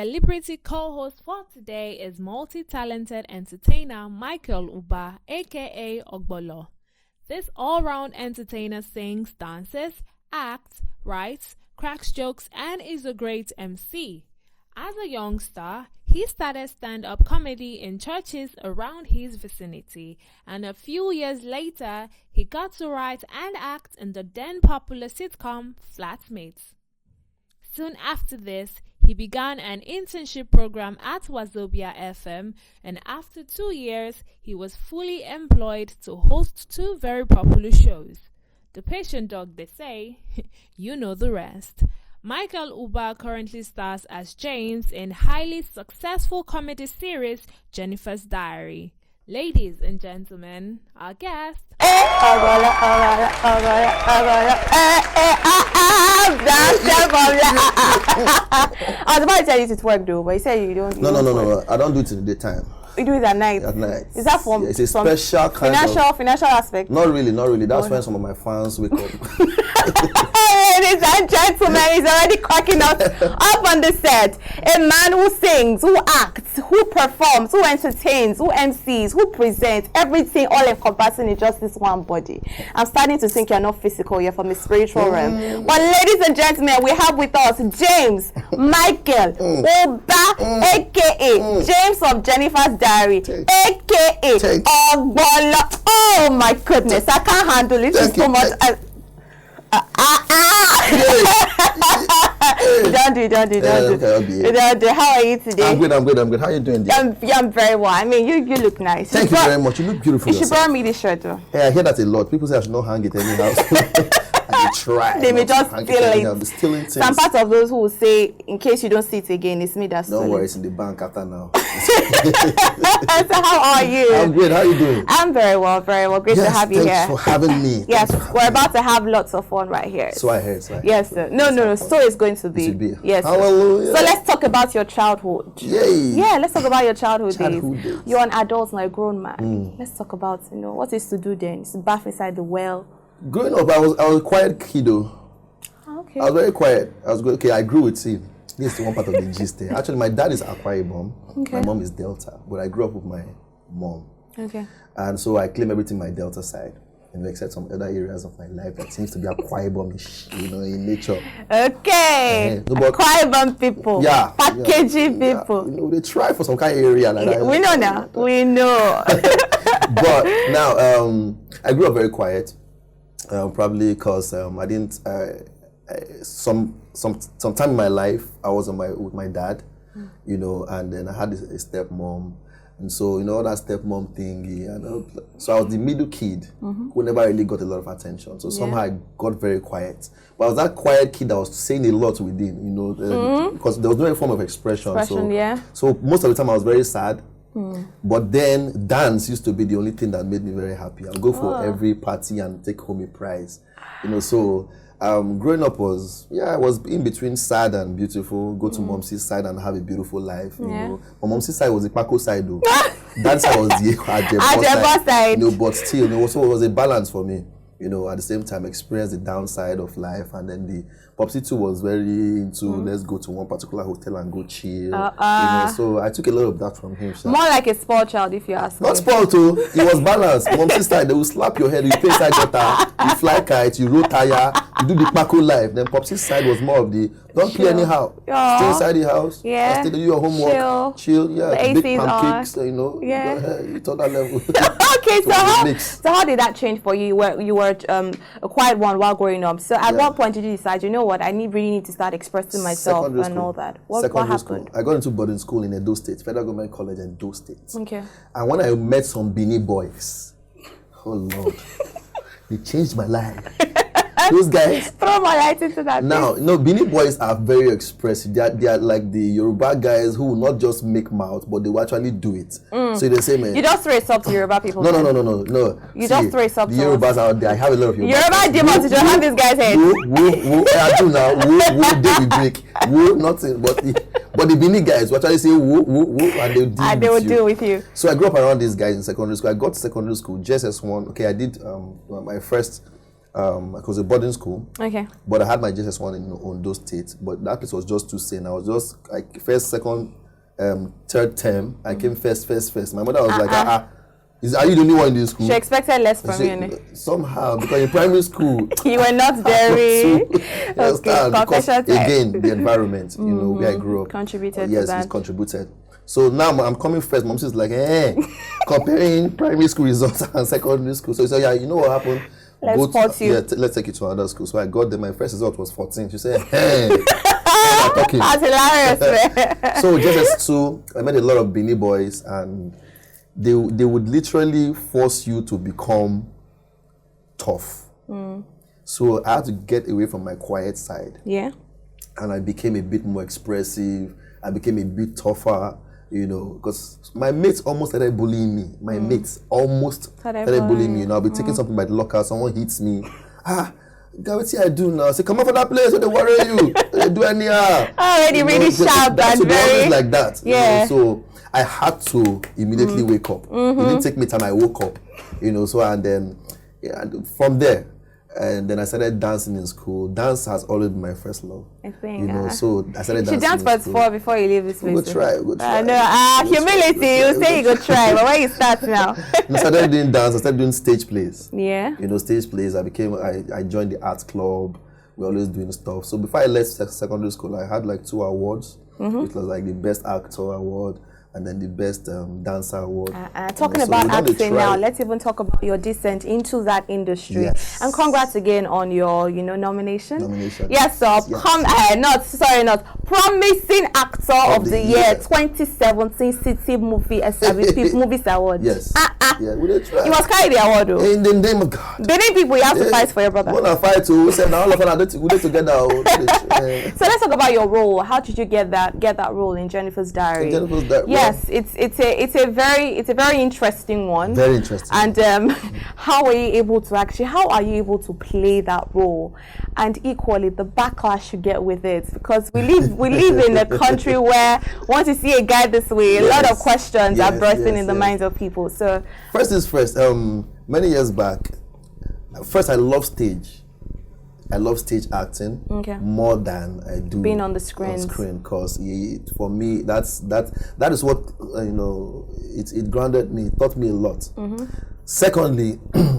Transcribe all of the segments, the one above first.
celebrity co-host for today is multi-talented entertainer Michael Uba, aka Ogbolor. This all-round entertainer sings, dances, acts, writes, cracks jokes, and is a great MC. As a youngster, he started stand-up comedy in churches around his vicinity, and a few years later, he got to write and act in the then popular sitcom Flatmates. Soon after this, he began an internship program at Wazobia FM, and after 2 years, he was fully employed to host 2 very popular shows. The patient dog, they say, you know the rest. Michael Uba currently stars as James in highly successful comedy series Jennifer's Diary. Ladies and gentlemen, our guest. I was about to tell you to work though, but you said you don't. No. I don't do it in the daytime. You do it at night. At night. Is that from? Yeah, it's a special kind of financial aspect? Not really. That's when some of my fans wake up. Ladies and gentlemen, he's already cracking up on the set. A man who sings, who acts, who performs, who entertains, who MCs, who presents, everything all encompassing in just this one body. I'm starting to think you're not physical, you're from the spiritual realm. But ladies and gentlemen, we have with us James Michael Uba, aka James of Jennifer's Diary, aka Ogbolor. Oh my goodness, I can't handle it. It's too much. Don't do. How are you today? I'm good. How are you doing? I'm very well. I mean, you look nice. Thank you very much. You look beautiful. You should borrow me this shirt though. Yeah, I hear that a lot. People say I should not hang it anyhow. And they try. They may just steal it. So I'm part of those who will say, in case you don't see it again, it's me that's don't worry, it's in the bank after now. So how are you? I'm good. How are you doing? I'm very well. Great to have you here. Thanks for having me. Yes, we're about to have lots of fun right here. So I heard. Yes, sir. No. So it's going to be. Yes. Hallelujah. So let's talk about your childhood. Yay. Yeah, let's talk about your childhood days. days. You're an adult, not a grown man. Let's talk about, what is to do then? It's bath inside the well. Growing up, I was a quiet kiddo. Okay. I was very quiet. I was good. Okay, I grew with him. This is one part of the gist there. Actually, my dad is Akwa Ibom. Okay. My mom is Delta, but I grew up with my mom. Okay. And so I claim everything my Delta side, except some other areas of my life that seems to be Akwa Ibom-ish, in nature. Okay. Akwa Ibom people. Yeah. Packaging people. They try for some kind of area like that. We know now. We know. But now, I grew up very quiet. Probably because I didn't. Some time in my life I was with my dad, and then I had a stepmom, and so that stepmom thingy, and so I was the middle kid who never really got a lot of attention. So somehow I got very quiet. But I was that quiet kid that was saying a lot within, because there was no form of expression. So most of the time I was very sad. But then dance used to be the only thing that made me very happy. I'll go for every party and take home a prize. So growing up I was in between sad and beautiful. Go to Mom's side and have a beautiful life. My Mom's side was the Paco side though. That side was the Ajebo side. But still, so it was a balance for me. At the same time, experience the downside of life, and then the Popsy too was very into let's go to one particular hotel and go chill. So I took a lot of that from him. More like a spoiled child, if you ask me. Not spoiled too. It was balanced. Mom's side, they will slap your head. You play side guitar, you fly kite, you roll tire, you do the Paco life. Then Popsy's side was more of the don't play anyhow. Stay inside the house. Yeah. Stay do your homework. Chill. Yeah. The big pancakes. Yeah. You thought that level. Okay. So how did that change for you? You were a quiet one while growing up. So at what point did you decide, what, I really need to start expressing myself and all that? What happened? School. I got into boarding school in Edo State, Federal Government College in Edo State. Okay. And when I met some Benin boys, oh Lord, they changed my life. Those guys. Throw my light into that. Now, Benin boys are very expressive. They are like the Yoruba guys who will not just make mouth, but they will actually do it. So they say, man. You just throw it up to Yoruba people. No. You just throw it up to the Yorubas out there. I have a lot of Yoruba demons. You don't have this guy's head. I do now. They will break. Nothing. But the Benin guys will actually say, and they will deal with you. So I grew up around these guys in secondary school. I got to secondary school, JSS1. Okay, I did my first It was a boarding school. Okay. But I had my JSS1 in Ondo State. But that place was just too sane. I was just like first, second, third term. I came first. My mother was like, are you the only one in this school? She expected less from you. Somehow, because in primary school, you were not very. Because again, the environment, you know, where I grew up, contributed. Yes, to that. it contributed. So now I'm coming first. Mom is like, comparing primary school results and secondary school. So he said, yeah, you know what happened? Let's let's take you to another school. So I got there. My first result was 14. She said, talking. That's hilarious, man. So JSS2, I met a lot of Benin boys, and they would literally force you to become tough. So I had to get away from my quiet side. Yeah. And I became a bit more expressive. I became a bit tougher, you know, because my mates almost started bullying me. My mates almost started bullying me. You know, I'll be taking something by the locker, someone hits me. What I do now? I say, come on for that place, they worry you. They do anyhow. Already really sharp and very like that. Yeah. You know, so I had to immediately wake up. It didn't take me time. I woke up. You know, so and then from there. And then I started dancing in school. Dance has always been my first love. I think. You know, so I started dancing. You dance before you leave this place. Go try. Humility. You say you go try, but where you start now? I started doing dance. I started doing stage plays. Yeah. You know, stage plays. I joined the arts club. We're always doing stuff. So before I left secondary school, I had like 2 awards. It was like the best actor award and then the best dancer award. Talking about acting now, let's even talk about your descent into that industry. Yes. And congrats again on your, nomination. Yes, sir. Yes. Promising Actor of the Year 2017 City Movie Movies Award. Yes. Yeah, we did try. You must carry the award, though. In the name of God. Benin people, you have to fight for your brother. We want to fight too. We said now all of us we did together. So let's talk about your role. How did you get that role in Jennifer's Diary? In Jennifer's Diary. Yes, it's a very interesting one. Very interesting. And how are you able to play that role? And equally the backlash you get with it, because we live in a country where once you see a guy this way, a lot of questions are bursting in the minds of people. So first is first. Many years back, first I love stage. I love stage acting more than I do being on the screen. Because for me, that is what it grounded me. It taught me a lot. Secondly,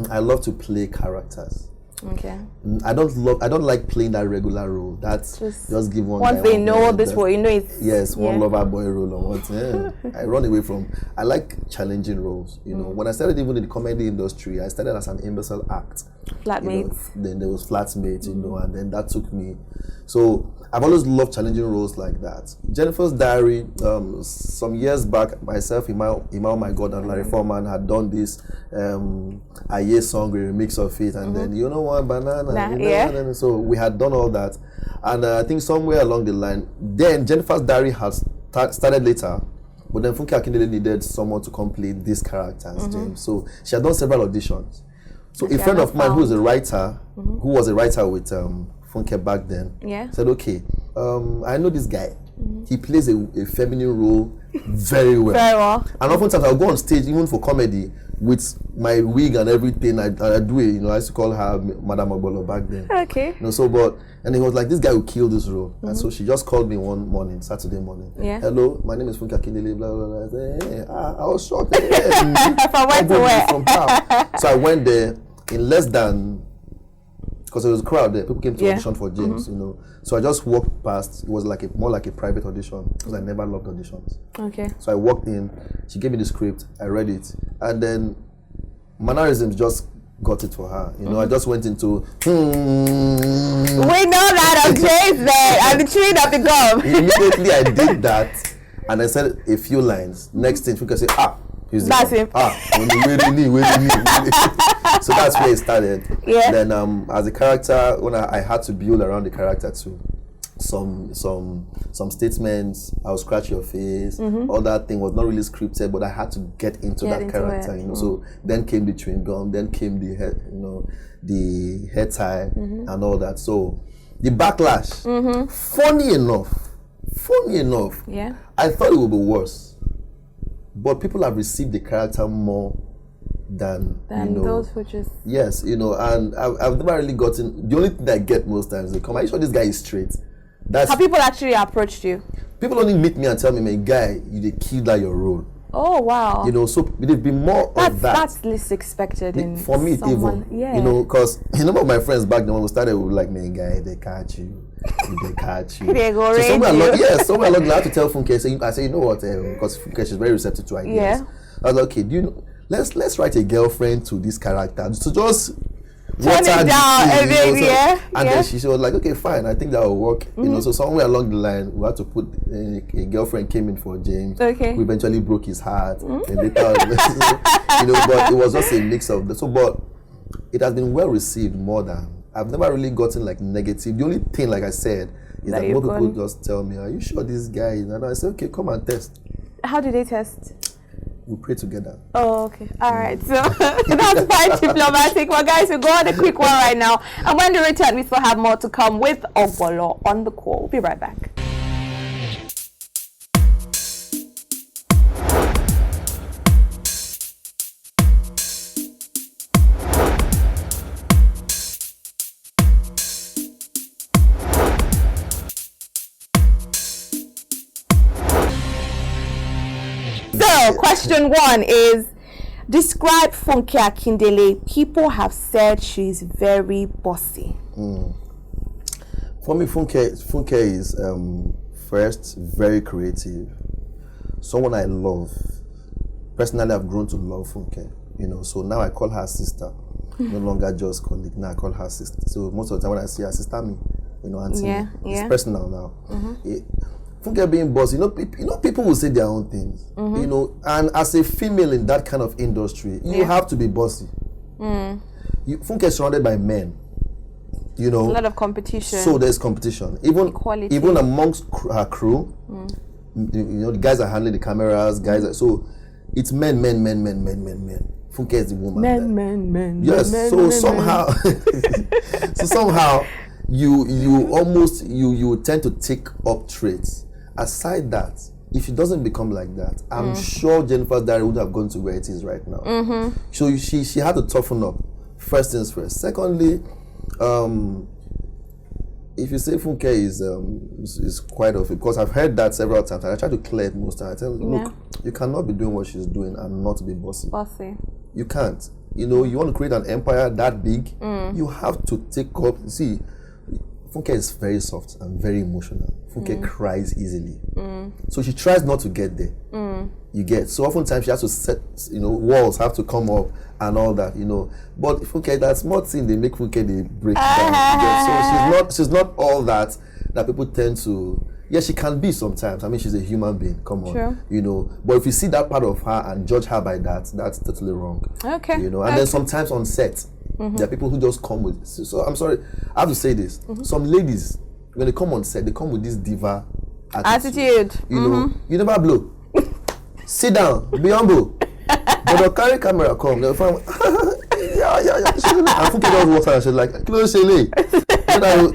I love to play characters. Okay. I don't like playing that regular role. That's just give one. Once they know this role, it's one lover boy role or what. I run away from. I like challenging roles. You know, when I started even in the comedy industry, I started as an imbecile act. Flatmates. Then there was Flatmates, and then that took me. So I've always loved challenging roles like that. Jennifer's Diary, some years back, myself, Imao My God, and Larry Foreman had done this Aye song, a remix of it, and then you know what, banana. So we had done all that, and I think somewhere along the line, then Jennifer's Diary has started later. But then Funke Akindele needed someone to complete these characters, James. So she had done several auditions. So a friend of mine who was a writer, who was a writer with Funke back then, said, okay, I know this guy. He plays a feminine role very well. Very well. And oftentimes I'll go on stage, even for comedy, with my wig and everything. I do it, I used to call her Madam Ogbolor back then. Okay. And he was like, this guy will kill this role. And so she just called me one morning, Saturday morning. Hello, my name is Funke Akindele, blah, blah, blah. I said, hey, I was shocked. From where to where? From town. So I went there in less than, because there was a crowd there. People came to audition for James, So I just walked past. It was more like a private audition, because I never loved auditions. Okay. So I walked in. She gave me the script. I read it, and then mannerisms just got it for her. I just went into. We know that of James there, and the chewing of the gum. Immediately I did that, and I said a few lines. Next thing, you can say, that's him. So that's where it started. Yeah. Then as a character, when I had to build around the character too. Some statements, I'll scratch your face, all that thing was not really scripted, but I had to get into that character, So then came the chewing gum, then came the head, the hair tie and all that. So the backlash, funny enough, I thought it would be worse. But people have received the character more than you know, those who just... Yes, you know, and I've never really gotten... The only thing I get most times, they come, are you sure this guy is straight? Have people actually approached you? People only meet me and tell me, my guy, you killed that your role. Oh, wow. You know, so they've been more of that. That's least expected in for me, someone. Even. Yeah. You know, because a number of my friends back then when we started, we were like, my guy, they catch you. They catch you. They go so somewhere along, I had to tell Funke, I say, you know what, because Funke, she's very receptive to ideas. Yeah. I was like, okay, do you know, let's write a girlfriend to this character. So just turn it down, and then she was like, okay, fine, I think that will work. You know, so somewhere along the line, we had to put a girlfriend came in for James. Okay. We eventually broke his heart. And later, you know, but it was just a mix of so. But it has been well received more than I've never really gotten like negative. The only thing, like I said, is that more people just tell me, "Are you sure this guy is?" And I say, "Okay, come and test." How did they test? We pray together. Oh, okay. All right. So that's quite diplomatic. Well, guys, we'll go on a quick one right now. And when we return, we still have more to come with Ogbolor on the call. We'll be right back. So, question 1 is, describe Funke Akindele. People have said she's very bossy. For me, Funke is first very creative. Someone I love. Personally, I've grown to love Funke. You know, so now I call her sister. No longer just colleague. Now I call her sister. So most of the time when I see her, sister me, you know, auntie. Yeah. It's personal now. Funke being boss, you know, people will say their own things, you know, and as a female in that kind of industry, you have to be bossy. Funke is surrounded by men, you know. A lot of competition. So there's competition, even amongst her crew. You know, the guys are handling the cameras, so it's men. Funke is the woman. Men. Yes. Somehow, you tend to take up traits. Aside that, if it doesn't become like that, I'm sure Jennifer's Diary would have gone to where it is right now. So she had to toughen up. First things first. Secondly, if you say Funke is quite of it, because I've heard that several times, and I try to clear it most times. I tell them, look, you cannot be doing what she's doing and not be bossy. You can't. You know, you want to create an empire that big, you have to take up. See, Funke is very soft and very emotional. Funke cries easily. So she tries not to get there. You get. So oftentimes she has to set, you know, walls have to come up and all that, you know. But Funke, that small thing, they make Funke, they break down. So she's not all that people tend to. Yeah, she can be sometimes. I mean, she's a human being. Come on. True. You know. But if you see that part of her and judge her by that, that's totally wrong. Okay. You know. And then sometimes on set, there are people who just come with. So I'm sorry, I have to say this. Some ladies, when they come on set, they come with this diva attitude. You know, you never blow. Sit down, be humble. But they'll carry camera, come. They'll find, yeah. And Funke just walks out and she's like, close Shele.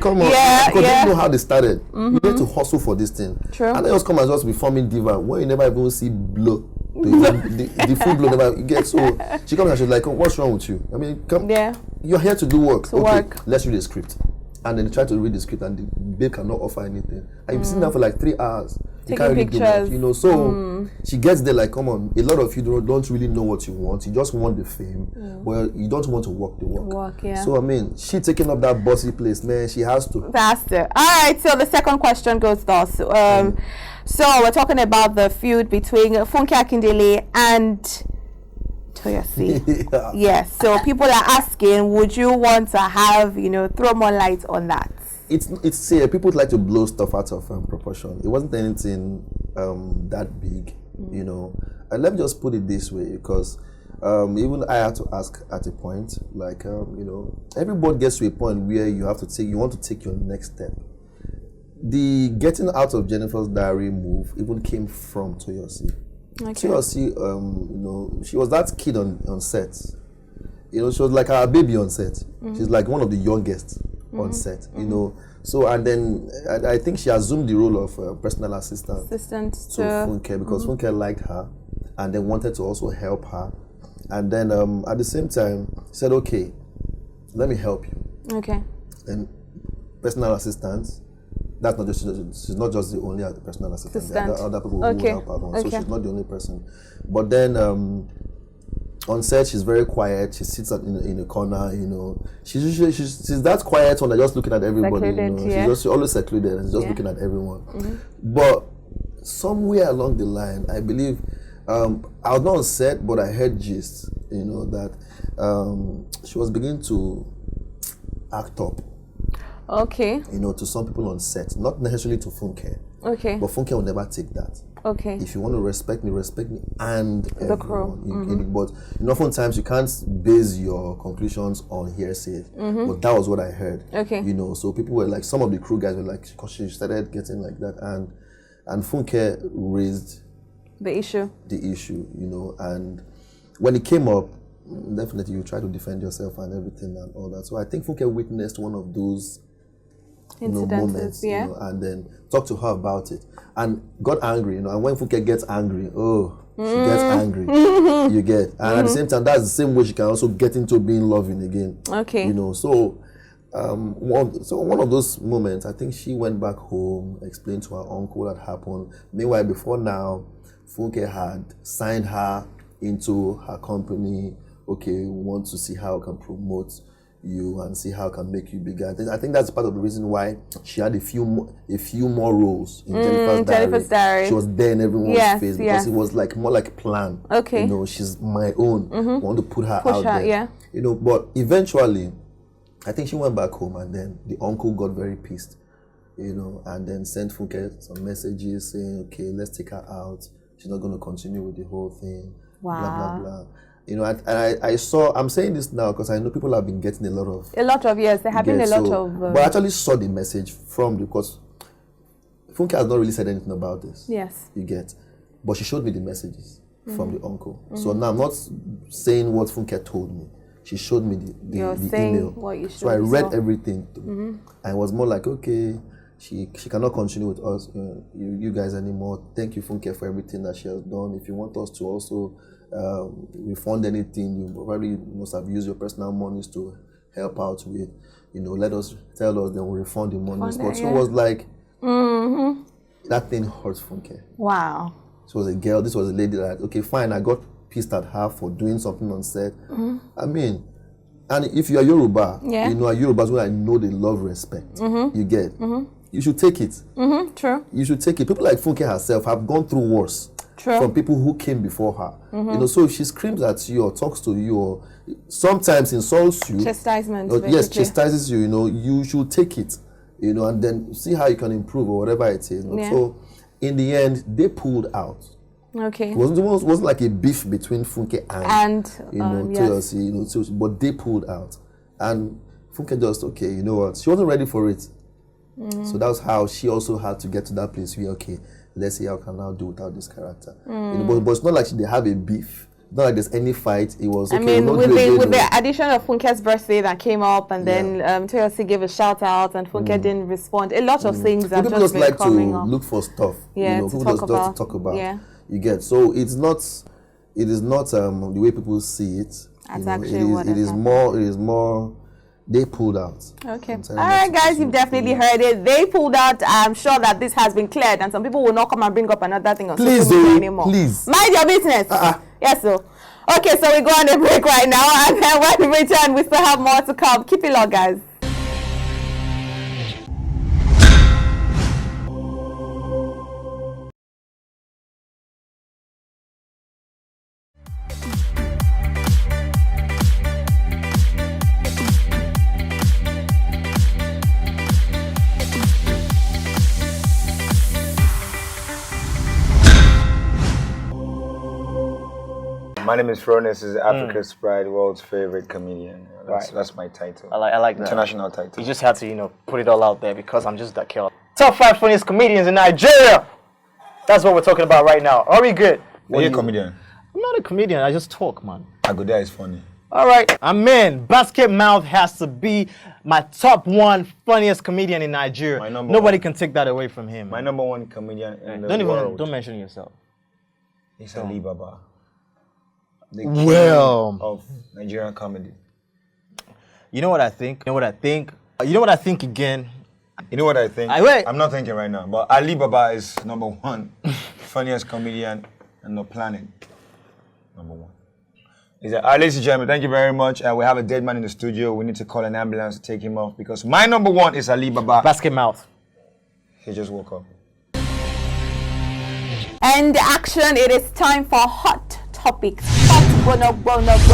Come on, because they know how they started. You need to hustle for this thing. True. And they just come and just be forming diva when you never even see blow. The full blow never get. So she comes and she's like, oh, what's wrong with you? I mean, come. Yeah. You're here to do work. Let's read the script. And then they try to read the script and the babe cannot offer anything. And you've seen that for like 3 hours. You can't really do much, you know. So she gets there like, come on, a lot of you don't really know what you want. You just want the fame. Well, you don't want to walk the walk. So I mean, she taking up that bossy place, man. She has to. Faster. All right. So the second question goes thus. So we're talking about the feud between Funke Akindele and Toyosi. Yes. So people are asking, would you want to have, you know, throw more light on that? It's people like to blow stuff out of proportion. It wasn't anything that big, you know. And let me just put it this way, because even I had to ask at a point, like you know, everybody gets to a point where you want to take your next step. The getting out of Jennifer's Diary move even came from Toyosi. Toyosi, you know, she was that kid on set. You know, she was like our baby on set. She's like one of the youngest on set, you know. So, and then I think she assumed the role of personal assistant to Funke, because Funke liked her and then wanted to also help her And then at the same time, he said, okay, let me help you. Okay. And personal assistance, that's not just, she's not just the only personal assistant. There are other people who help out on. So she's not the only person. But then on set, she's very quiet. She sits in a corner, you know. She's that quiet one that just looking at everybody. Secluded, you know. She's always secluded and she's just looking at everyone. But somewhere along the line, I believe, I was not on set, but I heard gist, you know, that she was beginning to act up. Okay. You know, to some people on set, not necessarily to Funke. Okay. But Funke will never take that. Okay. If you want to respect me, and the crew. But you know, oftentimes you can't base your conclusions on hearsay. But that was what I heard. Okay. You know, so people were like, some of the crew guys were like, because she started getting like that, and Funke raised the issue, you know, and when it came up, definitely you try to defend yourself and everything and all that. So I think Funke witnessed one of those moments, you know, and then talked to her about it and got angry, you know. And when Funke gets angry, she gets angry. You get, and at the same time, that's the same way she can also get into being loving again. Okay, you know. So one of those moments, I think she went back home, explained to her uncle what had happened. Meanwhile, before now, Funke had signed her into her company. Okay, we want to see how I can promote you and see how I can make you bigger. I think that's part of the reason why she had a few more roles in Jennifer's Diary. She was there in everyone's face because it was like more like plan. Okay, you know, she's my own. I want to put her out there. Yeah, you know. But eventually, I think she went back home, and then the uncle got very pissed, you know, and then sent Funke some messages saying, "Okay, let's take her out. She's not going to continue with the whole thing." Wow. Blah blah blah. You know, I saw, I'm saying this now because I know people have been getting a lot of, yes, there have been a lot of... But I actually saw the message because Funke has not really said anything about this. Yes. You get. But she showed me the messages from the uncle. So now I'm not saying what Funke told me. She showed me the email. What you so I read everything through. And it was more like, okay, she cannot continue with us, you guys anymore. Thank you, Funke, for everything that she has done. If you want us to also refund anything, you probably must have used your personal monies to help out with, you know, tell us, then we'll refund the monies. But so it was like, that thing hurts Funke. Wow. This was a girl, this was a lady that, okay, fine, I got pissed at her for doing something on set. I mean, and if you are Yoruba, you know, Yorubas, when I know they love respect, you get, you should take it. True. You should take it. People like Funke herself have gone through worse. True. From people who came before her. You know, so if she screams at you or talks to you or sometimes insults you, chastisement, yes, chastises you, you know, you should take it, you know, and then see how you can improve or whatever it is. So in the end, they pulled out. Okay. It wasn't like a beef between Funke and you know, Toyosi, you know, but they pulled out. And Funke just, okay, you know what, she wasn't ready for it. So that's how she also had to get to that place where, okay, let's see how I can now do without this character. You know, but it's not like they have a beef. It's not like there's any fight. It was, okay, I mean, with the addition of Funke's birthday that came up, and then Toyosi gave a shout out, and Funke didn't respond. A lot of things that just been like coming up. People just like to look for stuff. Yeah, you know, people just love to talk about. Yeah. You get, so it is not the way people see it. That's actually what it is. It is more. They pulled out. Okay. All right, guys, you've definitely heard it. They pulled out. I'm sure that this has been cleared, and some people will not come and bring up another thing on social media anymore. Please. Mind your business. Yes, so. Okay, so we go on a break right now, and then when we return, we still have more to come. Keep it locked, guys. My name is Fronis, is Africa's Pride, world's favorite comedian. That's my title. I like that. International title. You just had to, you know, put it all out there because I'm just that killer. Top 5 funniest comedians in Nigeria. That's what we're talking about right now. Are we good? Are you a comedian? I'm not a comedian. I just talk, man. Agoda is funny. All right, I'm in. Basket Mouth has to be my top 1 funniest comedian in Nigeria. Nobody can take that away from him. My number 1 comedian in the world. Don't mention yourself. It's Alibaba. the king of Nigerian comedy? You know what I think? You know what I think? You know what I think again? You know what I think? Wait. I'm not thinking right now, but Ali Baba is #1 funniest comedian on the planet. #1. Ladies and gentlemen, thank you very much. We have a dead man in the studio. We need to call an ambulance to take him off because my #1 is Ali Baba. Basket mouth. He just woke up. And action, it is time for hot topics. Hot, bonus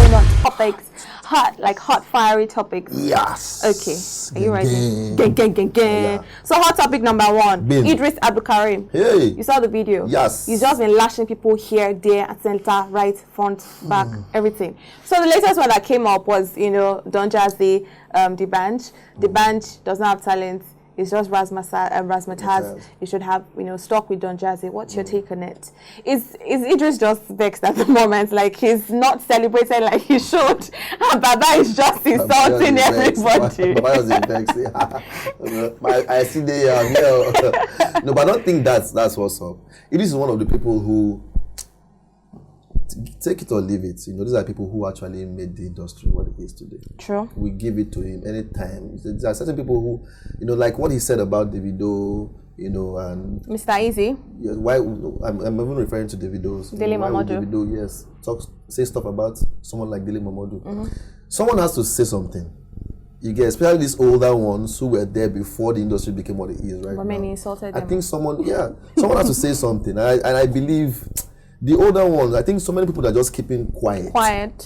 topics. Hot, fiery topics. Yes. Okay. Are you ready? Gang. Yeah. So hot topic number 1. Idris Abdulkarim. Hey. You saw the video? Yes. He's just been lashing people here, there, at center, right, front, back, everything. So the latest one that came up was, Don Jazzy, the band. The band does not have talent. It's just razzmatazz. You should have, stock with Don Jazzy. What's your take on it? Is Idris just vexed at the moment? Like he's not celebrated like he should. And Baba is just insulting everybody. Baba is vexed. I see the no, but I don't think that's what's up. Idris is one of the people who take it or leave it. These are people who actually made the industry what it is today. True. We give it to him anytime. There are certain people who, like what he said about Davido, and Mr. Easy. Yes. Why? I'm even referring to Davido's. Dele Momodu. Davido, yes. Say stuff about someone like Dele Momodu. Someone has to say something. You get, especially these older ones who were there before the industry became what it is right now. But many insulted them. I think someone has to say something. And I believe. The older ones, I think so many people are just keeping quiet.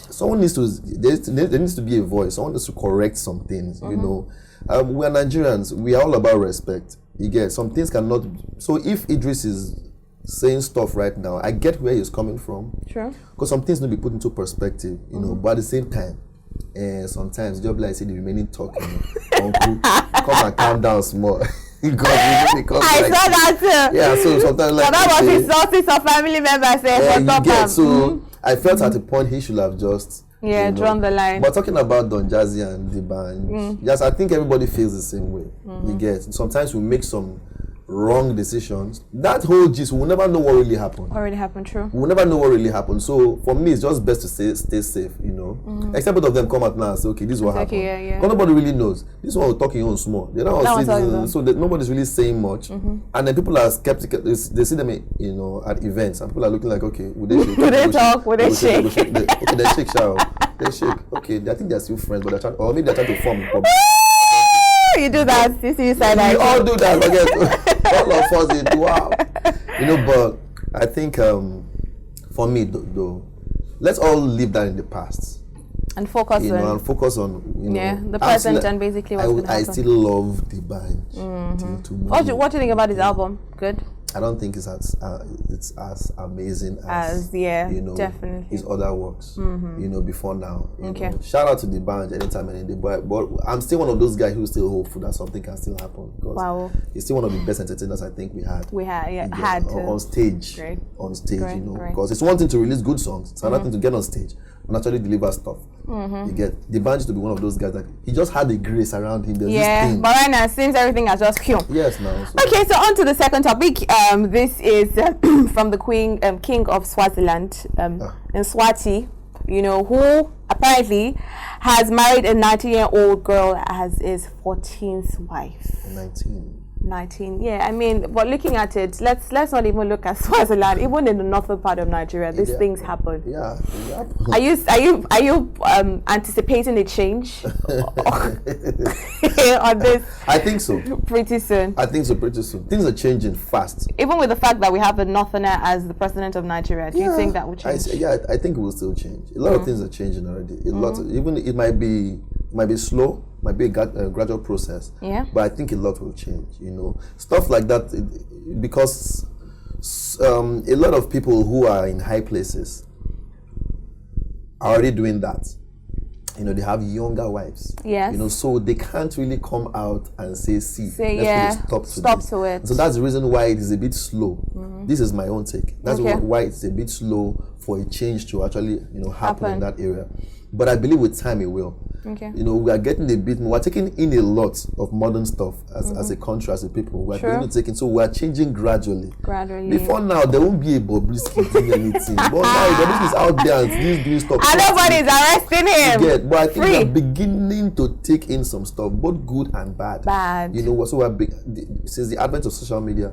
Someone needs to, there needs to be a voice. Someone needs to correct some things, We are Nigerians. We are all about respect. You get, some things cannot, so if Idris is saying stuff right now, I get where he's coming from. Sure. Because some things need to be put into perspective, but at the same time, sometimes just like I say, the remaining talking, uncle, come and calm down small. I saw that too. Yeah, so sometimes like that was insulting some family members. So I felt at a point he should have just drawn the line. But talking about Don Jazzy and the band, yes, I think everybody feels the same way. You get, sometimes we make some wrong decisions. That whole gist, we'll never know what really happened. True. We'll never know what really happened. So for me, it's just best to stay safe, Except both of them come out now and say, okay, this is what happened. Yeah. Because nobody really knows. This one will talking on small. They're not so that nobody's really saying much. And then people are skeptical. They see them, at events, and people are looking like, okay, would they shake? Would they talk? Would they shake? Okay, they shake, shall they shake? Okay, I think they're still friends, but they're trying, or maybe they're trying to form a problem. You do that. You see side eye. We all do that. All of us do. Wow. But I think for me though, let's all leave that in the past and focus on the present and basically what's going to happen. I still love the band. What do you think about his album? Good. I don't think it's as amazing as definitely his other works. Before now. Shout out to the band anytime any day. But I'm still one of those guys who's still hopeful that something can still happen. Because he's still one of the best entertainers I think we had. On stage. Great. On stage, because it's one thing to release good songs. It's another thing to get on stage and actually deliver stuff. You get, the band used to be one of those guys that he just had the grace around him. There's this thing. But right now it seems everything has just Yes, now. Okay, so on to the second topic. This is from the king of Swaziland, in Swati, who apparently has married a 19-year-old girl as his 14th wife. 19, yeah. I mean, but looking at it, let's not even look at Swaziland. Even in the northern part of Nigeria, these things happen. Yeah. Are you anticipating a change on this? I think so. Pretty soon. Things are changing fast. Even with the fact that we have a northerner as the president of Nigeria, do you think that will change? I think it will still change. A lot of things are changing already. Even it might be slow. Might be a gradual process, but I think a lot will change. Stuff like that, because a lot of people who are in high places are already doing that. They have younger wives. Yes. So they can't really come out and say let's put a stop to it. So that's the reason why it is a bit slow. This is my own take. That's why it's a bit slow for a change to actually happen in that area. But I believe with time it will. Okay. You know, we are getting a bit more. We're taking in a lot of modern stuff as a country, as a people. We're going to take in. So we're changing gradually. Before now, there won't be a Bobrisky doing anything. But now, Bobrisky is out there and he's doing stuff. And nobody's arresting him. But I think we're beginning to take in some stuff, both good and bad. You know, so since the advent of social media,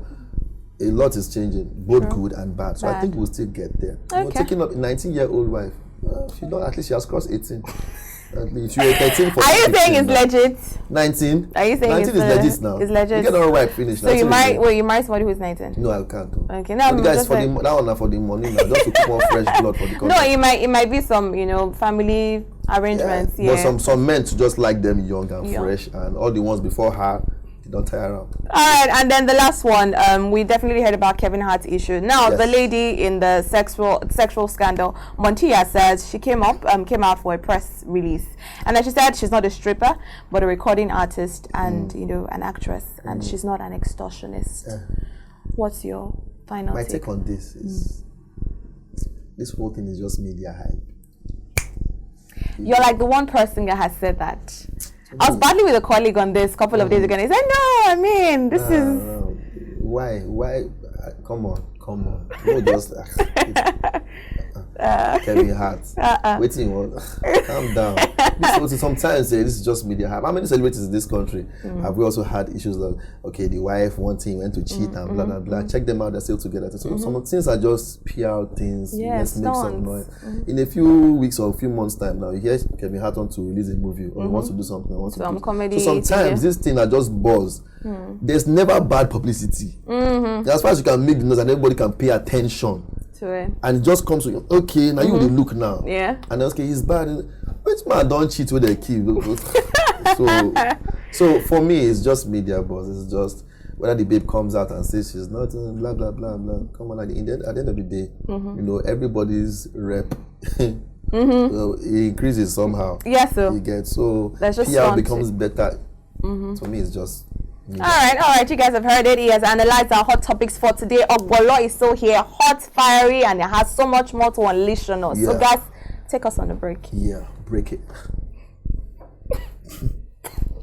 a lot is changing, both good and bad. So I think we'll still get there. Okay. You know, taking up a 19-year-old wife, at least she has crossed 18. At least you were 13 for. Are you saying it's legit? 19. Are you saying 19 is legit now? It's legit. You get all right, finish. So you marry somebody who's 19? No, I can't. Okay, now the guys for that one for the money now, just to keep more fresh blood for the country. No, it might be some family arrangements. Yeah. But some men to just like them young and fresh, and all the ones before her, they don't tire out. All right, and then the last one, we definitely heard about Kevin Hart's issue. Now, the lady in the sexual scandal, Montilla, says she came out for a press release, and then she said she's not a stripper, but a recording artist and an actress, and she's not an extortionist. What's your final My take on this is this whole thing is just media hype. You're like the one person that has said that. I was battling with a colleague on this a couple of days ago, and he said, "No, I mean, this is why? Come on. No, just Kevin Hart. Waiting, calm down. Sometimes this is just media hype. How many celebrities in this country have we also had issues like, okay, the wife went to cheat and blah blah blah. Check them out; they're still together. So some things are just PR things. Let's make some noise. In a few weeks or a few months' time now, you hear Kevin Hart wants to release a movie or he wants to do something. Comedy. So sometimes these things are just buzz. There's never bad publicity. As far as you can make the noise and everybody can pay attention. And it just comes to okay, now you will look now. Yeah. And okay, he's bad. Which man don't cheat with their key? So for me, it's just media buzz. It's just whether the babe comes out and says she's not, blah blah blah blah. Come on, at the end of the day, everybody's rep. So it increases somehow. Yes, you get PR becomes better. For me, it's just. All right, you guys have heard it. He has analyzed our hot topics for today. Ogbolor is still here, hot, fiery, and it has so much more to unleash on us. So guys, take us on a break. Yeah, break it.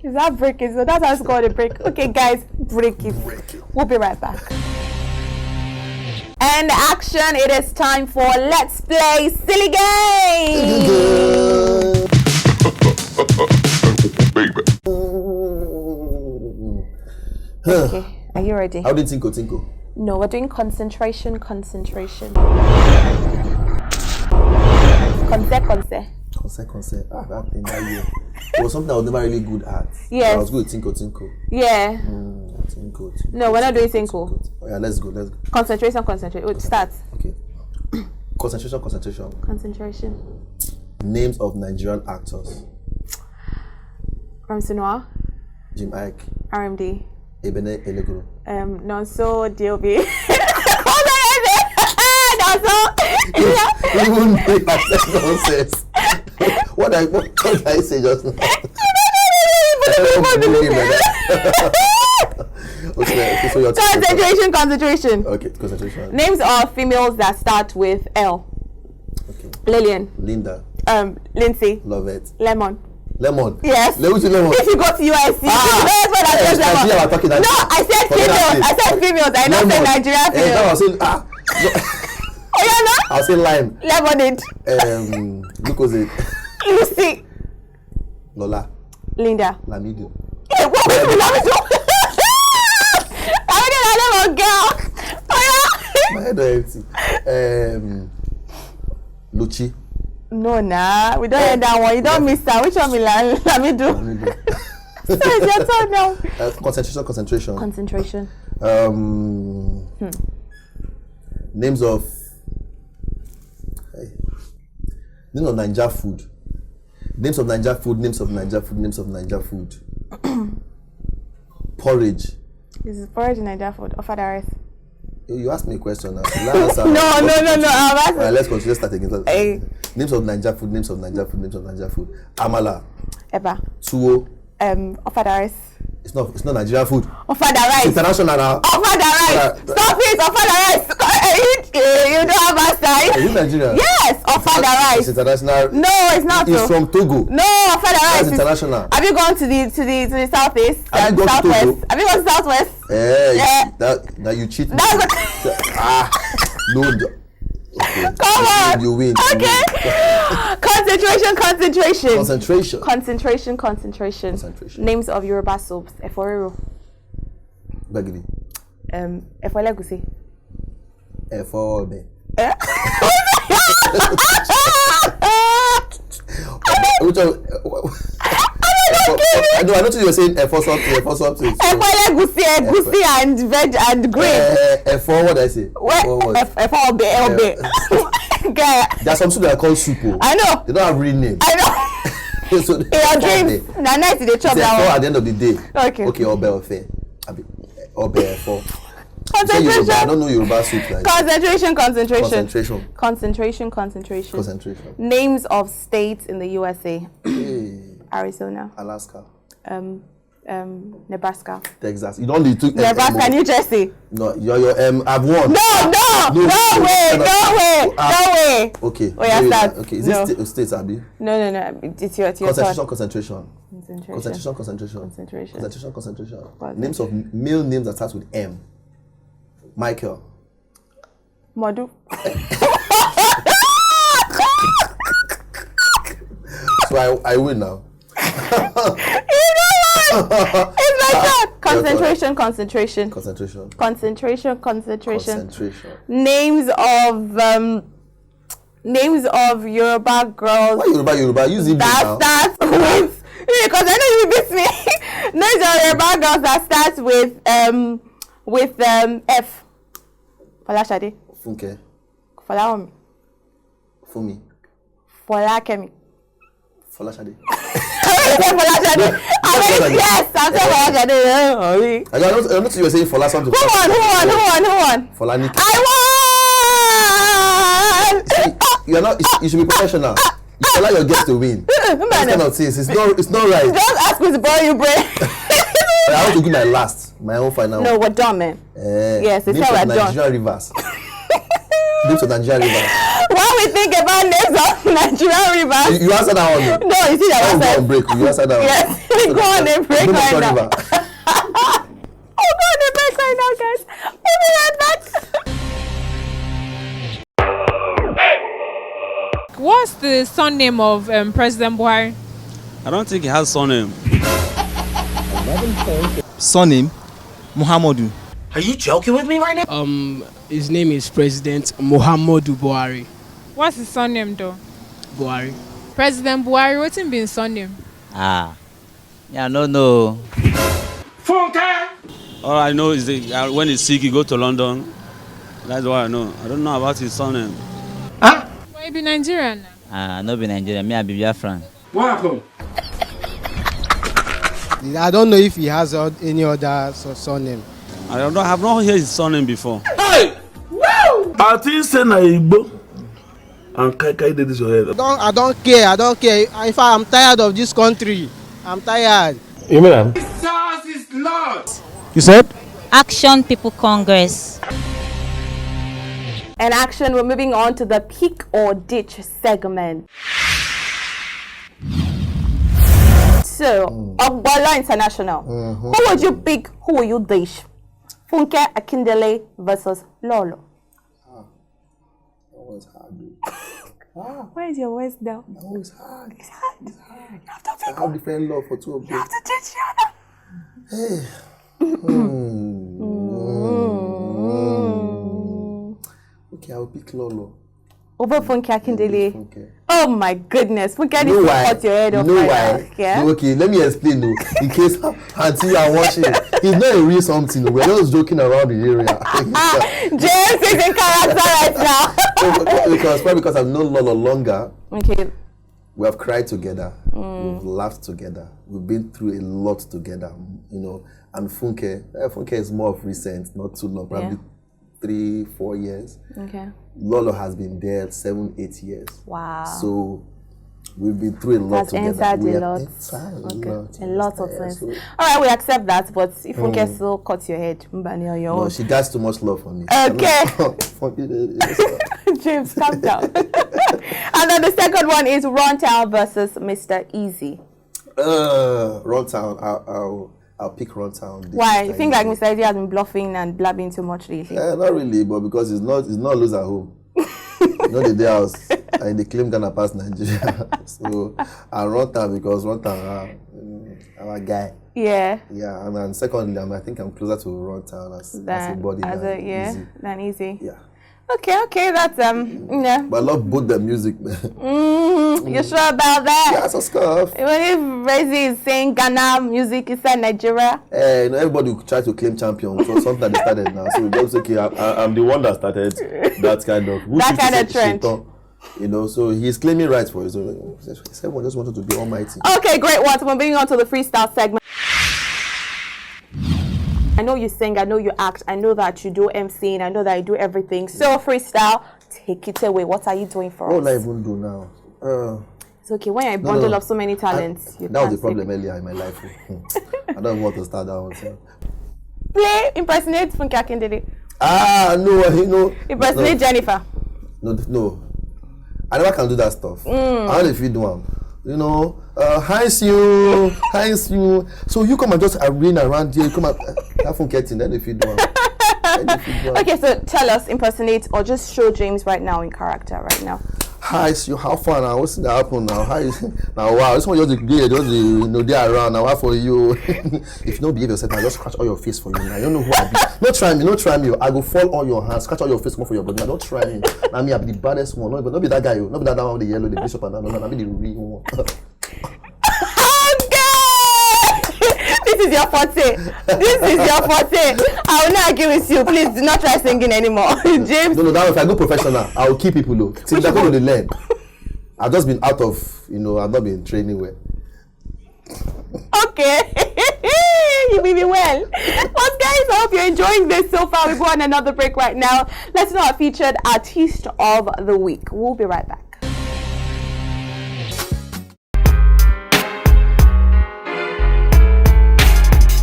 Is that break it? So that's how it's called a break. Okay, guys, break it. We'll be right back. And action, it is time for Let's Play Silly Game. Okay, are you ready? How did Tinko? No, we're doing concentration. Conce. That thing that year. It was something I was never really good at. Yes. I was good at Tinko. Yeah. Tinko. No, we're not doing Tinko. Oh, yeah, let's go. Concentration. Start. Okay. Concentration. Names of Nigerian actors. Ramsey Jim Ike. RMD. Ebene Eleguru. Nonso DOB. Nonso. Even if I said nonsense. What did I say just now? Okay, so your concentration. Okay, concentration. Names of females that start with L. Okay. Lillian. Linda. Lindsay. Lovett. Lemon. Yes. Lemon. If you go to USC, that's what I said. Lemon. No, I said females. I not said Nigerian females. Oh yeah, no. I'll say lime. Lemonade. Lucozade. Lucy. Lola. Linda. Lamido. Hey, what was Lamido? I didn't girl. My head is empty. Luchi. No, we don't hear that one. You don't miss that. Which one will Lamido? So it's your turn now. Concentration. Names of Naija food. Names of Naija food. Porridge. This is porridge in Naija food. Offer the rest. You asked me a question now. No. Alright, let's continue. Let's start again. Names of Naija food. Amala. Eba. Tuwo. Ofada rice. It's not Nigerian food. Ofada rice. It's international now. Ofada rice. Stop it. Ofada rice. You don't have a side. Are you Nigerian? Yes. Ofada rice. It's international. No, it's not. It's from Togo. No, Ofada rice. It's international. Have you gone to the southeast? Have you gone to southwest? Togo? Have you gone to southwest? Yeah. That you cheat me. No. Okay. Come on. You win. Okay. Concentration. Concentration. Names of Yoruba soups. Eforero. Bagidi. Efo Elegusi. Efo Obe. I noticed you were saying Efo something. Efo Elegusi, egusi and veg and green. Efo, what did I say? Efo Obe. There's some soup that are called soup. I know. They don't have real names. I know. So in your dreams, na night they chop that one. At the end of the day. Okay. Obe Ofe. Obe Efo. Concentration. I don't know Yoruba soup like Concentration. Names of states in the USA. Hey. Arizona. Alaska. Nebraska. Texas. You don't need to. Nebraska, New Jersey. No, you're I've won. No way. Okay. Oh yeah, start. Okay, is this states, Abi? No. It's your Concentration. Names of male names that start with M. Michael. Modu. So I win now. It's my turn. Concentration. Names of Yoruba girls. Why Yoruba? Use it now. That starts with because I know you miss me. Names of Yoruba girls that starts with F. Folashade. Funke. Folaomi. Fumi. Folakemi. Folashade. Yes, I'm saying Folashade. I noticed you were saying Fola something. Who won? Folanike. I won! You're not. You should be professional. You allow your guests to win. This kind of things. It's not right. Just ask me to borrow your brain. I want to give my own final. No, we're done, man. Yes, it's how we're done. Nigerian rivers. Names of Nigerian rivers. When we think about names of Nigerian rivers. You answer that one. No, you see that one. Go on break. You answer that one. Yes, go on and break right now. Go on and break right now, guys. We'll be right back. What's the surname of President Buhari? I don't think he has surname. Surname? Muhammadu. Are you joking with me right now? His name is President Muhammadu Buhari. What's his surname though? Buhari. President Buhari, what's him being surname? Yeah, no. All I know is that when he's sick, he go to London. That's what I know. I don't know about his surname. Why you be Nigerian now? No be Nigerian. Me, I be Biafran. What happened? I don't know if he has any other surname. I have not heard his surname before. Hey! Woo! I think say na Igbo. And Kai did this your head. I don't care. In fact, I'm tired of this country. I'm tired. You mean? Jesus is Lord. You said? Action People Congress. And action, we're moving on to the pick or ditch segment. So, Ogbolor International. Who would you pick? Who will you ditch? Funke Akindele versus Lolo. That was hard. Why is your voice down? That was hard. It's hard. You have to pick. I have different love for two of them. You have to ditch the other. Hey. Okay, I'll pick Lolo. Over Funke Akindele. Okay. Oh my goodness. Funke needs to cut your head off. You know right why? now. Yeah? Okay, let me explain though. In case Auntie you are watching, he's not a real something. We're just joking around the area. James is in character right now. because I've known Lolo longer. Okay. We have cried together. We've laughed together. We've been through a lot together. You know, and Funke is more of recent, not too long, probably 3-4 years. Okay. Lolo has been there 7-8 years. Wow. So We've been through a lot together. Entered we a lot. A lot of things. So. All right, we accept that, but if you can still cut your head, no, she gets too much love for me. Okay. James, calm down. And then the second one is Runtown versus Mr. Easy. Runtown. I'll pick Runtown. Why? You think like Mr. Easy has been bluffing and blabbing too much lately? Not really, but because it's not lose at home. Not the day house. And they claim gonna pass Nigeria. So I Runtown because Runtown our guy. Yeah. Yeah, and then secondly, I think I'm closer to Runtown as a body than Easy. Yeah. Okay, that's yeah. But I love both the music, man. You sure about that? Yeah, so scarf. Even if Rezi is saying Ghana music inside Nigeria. Everybody try to claim champion. So something that they started now. So it's okay. I'm the one that started that kind of trend. You know, so he's claiming rights for it. So everyone just wanted to be almighty. Okay, great one. So we're moving on to the freestyle segment. I know you sing, I know you act, I know that you do MCing, I know that you do everything. So freestyle, take it away. What are you doing for us? What will I even do now? It's okay, when you're a bundle of so many talents. That was the problem earlier in my life. I don't want to start that one. So. Play, impersonate Funke Akindele. No. Impersonate Jennifer. No. I never can do that stuff. I don't know if you do them. You know, hi you. So you come and just arena around here, you come and have fun getting, then if you do them. Okay, so tell us, impersonate or just show James right now in character right now. Hi you, how fun now? What's that happen now? Hi now, wow, this one just they around now. What for you? If you don't behave yourself, I just scratch all your face for you now. You don't know who I be. Don't try me. I go fall on your hands, scratch all your face more for your body. Now don't try me. Now me I be the baddest one. No, but not be that guy. Not be that one with the yellow, the bishop and that. No, I be the real one. This is your forte. I will not argue with you. Please do not try singing anymore. James. No, that if I go professional, I will keep people low. See, that's what they learn. I've just been out of, I've not been training well. Okay. You will be well. But guys, I hope you're enjoying this so far. We go on another break right now. Let's know our featured artist of the week. We'll be right back.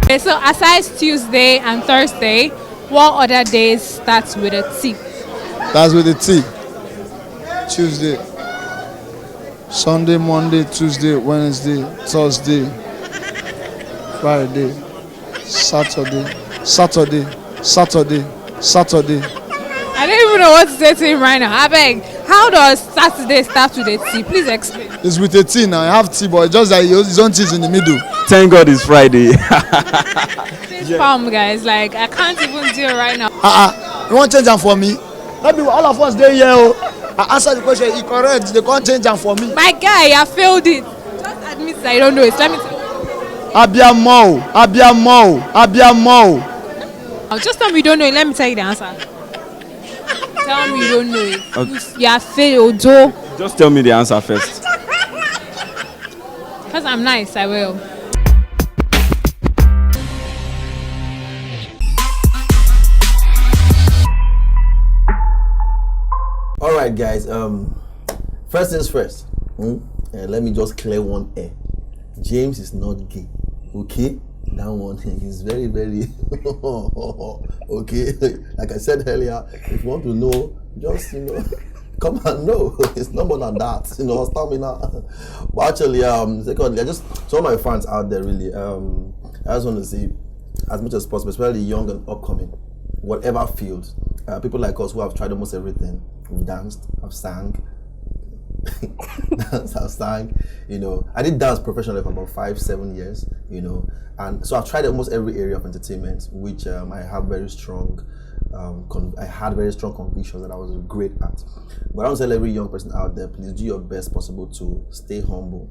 Okay, so aside Tuesday and Thursday, what other days starts with a T? That's with a T. Tuesday, Sunday, Monday, Tuesday, Wednesday, Thursday, Friday, Saturday. I don't even know what to say to him right now. I beg, how does Saturday start with a T? Please explain. It's with a T now. I have T, but it's just that his own T is in the middle. Thank God it's Friday. Palm guys, like I can't even do it right now. You want to change them for me? Maybe all of us there here. I answer the question, he correct. They can't change them for me. My guy, I failed it. Just admit that I don't know it. Let me tell you. Abiamo. Just tell me you don't know it. Let me tell you the answer. Tell me you don't know it. Okay. You have failed, Joe. Just tell me the answer first. Because I'm nice, I will. All right, guys. First things first. Let me just clear one air. James is not gay. Okay, that one is very, very okay. Like I said earlier, if you want to know, just come and know. It's not more than that. Stop me now. But actually, secondly, some of my fans out there really. I just want to say, as much as possible, especially young and upcoming, whatever field, people like us who have tried almost everything. We've danced, I've sang. I did dance professionally for about 5-7 years, and so I've tried almost every area of entertainment, which I have very strong convictions that I was great at. But I want to tell every young person out there, please do your best possible to stay humble,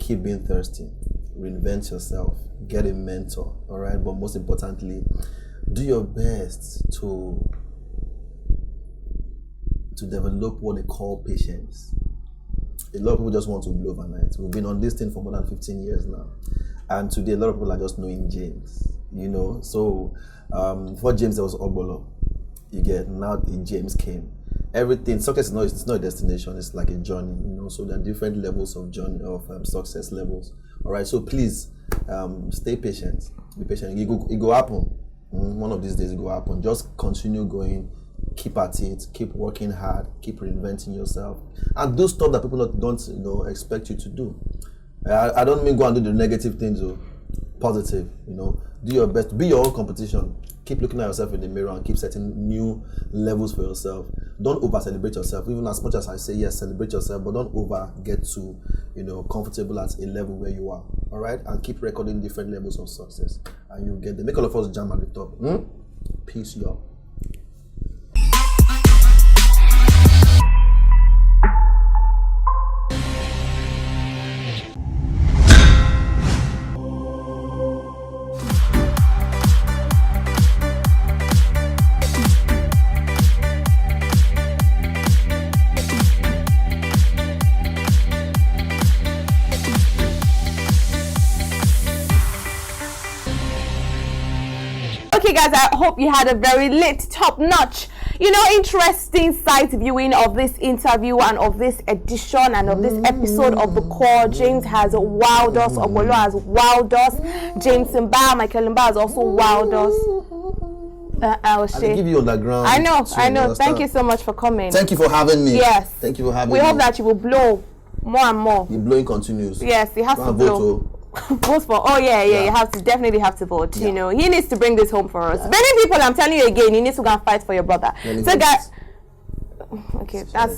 keep being thirsty, reinvent yourself, get a mentor, all right? But most importantly, do your best to develop what they call patience. A lot of people just want to blow overnight. We've been on this thing for more than 15 years now. And today, a lot of people are just knowing James, So, before James, there was Ogbolor. You get, now James came. everything. Success is not, it's not a destination, it's like a journey, you know. So there are different levels of journey, of success levels. All right, so please stay patient, be patient. It go happen. One of these days it will happen. Just continue going, keep at it, keep working hard, keep reinventing yourself, and do stuff that people don't you know, expect you to do. I don't mean go and do the negative things, or positive, you know. Do your best, be your own competition. Keep looking at yourself in the mirror and keep setting new levels for yourself. Don't over celebrate yourself. Even as much as I say yes, celebrate yourself, but don't over get too, you know, comfortable at a level where you are. All right, and keep recording different levels of success, and you'll get there. Make all of us jam at the top. Peace, y'all. Okay guys, I hope you had a very lit, top-notch, you know, interesting site viewing of this interview and of this edition and of this episode of The Core. James has wowed us, Ogbolor has wowed us, James Mba, Michael Mba has also wowed us. I give you underground. I know. Thank you so much for coming. Thank you for having me. Yes. Thank you for having me. We hope that you will blow more and more. The blowing continues. Yes, he has to blow. Vote for, you have to definitely have to vote. You know, he needs to bring this home for us. Many people, I'm telling you again, you need to go and fight for your brother. So guys, okay, sorry.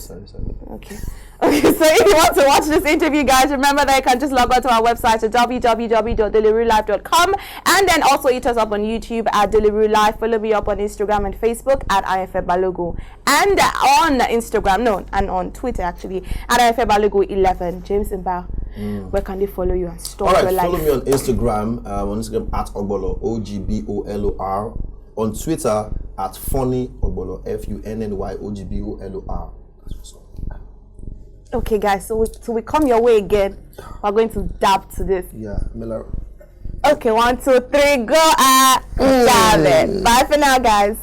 Okay, so if you want to watch this interview, guys, remember that you can just log on to our website at www.DelarueLIVE.com, and then also hit us up on YouTube at DelarueLIVE. Follow me up on Instagram and Facebook at IFEBalogo, and on Twitter actually at IFEBalogo11. James Mba, where can they follow you and store your life? Follow me on Instagram, at Ogbolor, Ogbolor. On Twitter at Funny Ogbolor, FUNNY OGBOLOR. Okay, guys, so we come your way again. We're going to dab to this. Yeah, okay, 1, 2, 3, go. Bye for now, guys.